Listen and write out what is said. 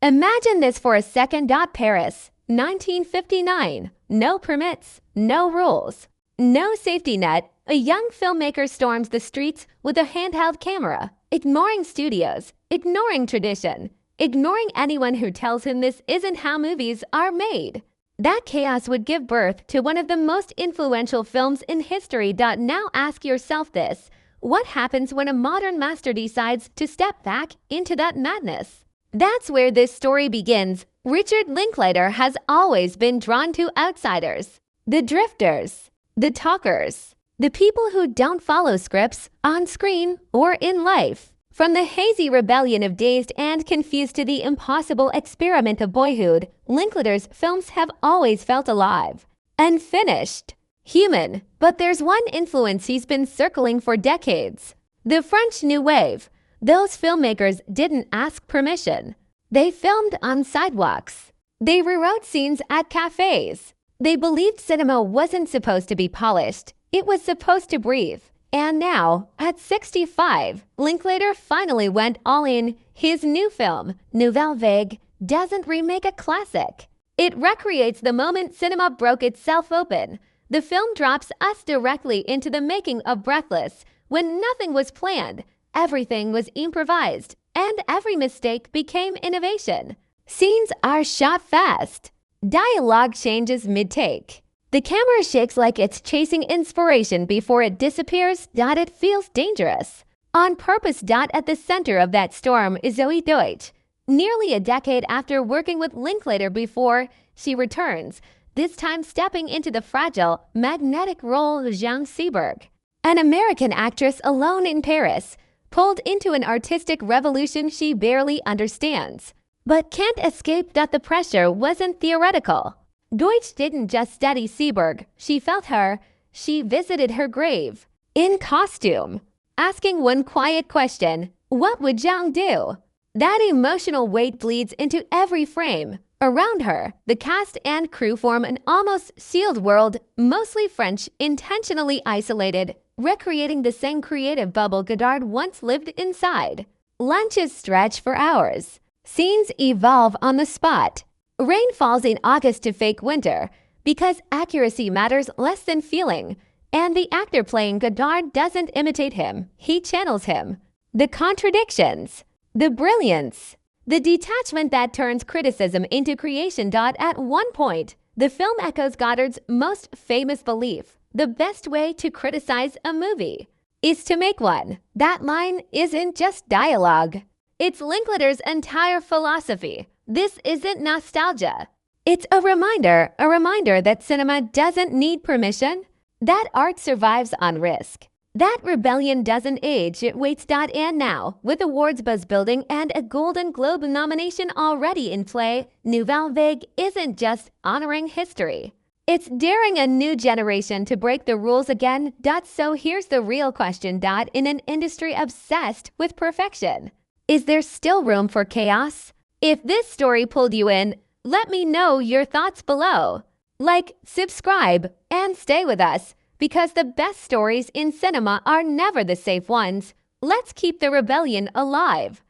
Imagine this for a second. Paris, 1959. No permits, no rules, no safety net. A young filmmaker storms the streets with a handheld camera, ignoring studios, ignoring tradition, ignoring anyone who tells him this isn't how movies are made. That chaos would give birth to one of the most influential films in history. Now ask yourself this: what happens when a modern master decides to step back into that madness? That's where this story begins. Richard Linklater has always been drawn to outsiders, the drifters, the talkers, the people who don't follow scripts on screen or in life. From the hazy rebellion of Dazed and Confused to the impossible experiment of Boyhood, Linklater's films have always felt alive, unfinished, human. But there's one influence he's been circling for decades: the French New Wave. Those filmmakers didn't ask permission. They filmed on sidewalks. They rewrote scenes at cafes. They believed cinema wasn't supposed to be polished. It was supposed to breathe. And now, at 65, Linklater finally went all in. His new film, Nouvelle Vague, doesn't remake a classic. It recreates the moment cinema broke itself open. The film drops us directly into the making of Breathless, when nothing was planned, everything was improvised, and every mistake became innovation. Scenes are shot fast. Dialogue changes mid-take. The camera shakes like it's chasing inspiration before it disappears. It feels dangerous. On purpose. At the center of that storm is Zoey Deutch. Nearly a decade after working with Linklater before, she returns, this time stepping into the fragile, magnetic role of Jean Seberg, an American actress alone in Paris, pulled into an artistic revolution she barely understands, but can't escape. The pressure wasn't theoretical. Deutch didn't just study Seberg, she felt her. She visited her grave, in costume, asking one quiet question: what would Jean do? That emotional weight bleeds into every frame. Around her, the cast and crew form an almost sealed world, mostly French, intentionally isolated, recreating the same creative bubble Godard once lived inside. Lunches stretch for hours. Scenes evolve on the spot. Rain falls in August to fake winter, because accuracy matters less than feeling. And the actor playing Godard doesn't imitate him, he channels him. The contradictions, the brilliance, the detachment that turns criticism into creation. At one point, the film echoes Godard's most famous belief: the best way to criticize a movie is to make one. That line isn't just dialogue. It's Linklater's entire philosophy. This isn't nostalgia. It's a reminder that cinema doesn't need permission, that art survives on risk, that rebellion doesn't age, it waits. And now, with awards buzz building and a Golden Globe nomination already in play, Nouvelle Vague isn't just honoring history. It's daring a new generation to break the rules again. So here's the real question. In an industry obsessed with perfection, is there still room for chaos? If this story pulled you in, let me know your thoughts below. Like, subscribe, and stay with us, because the best stories in cinema are never the safe ones. Let's keep the rebellion alive.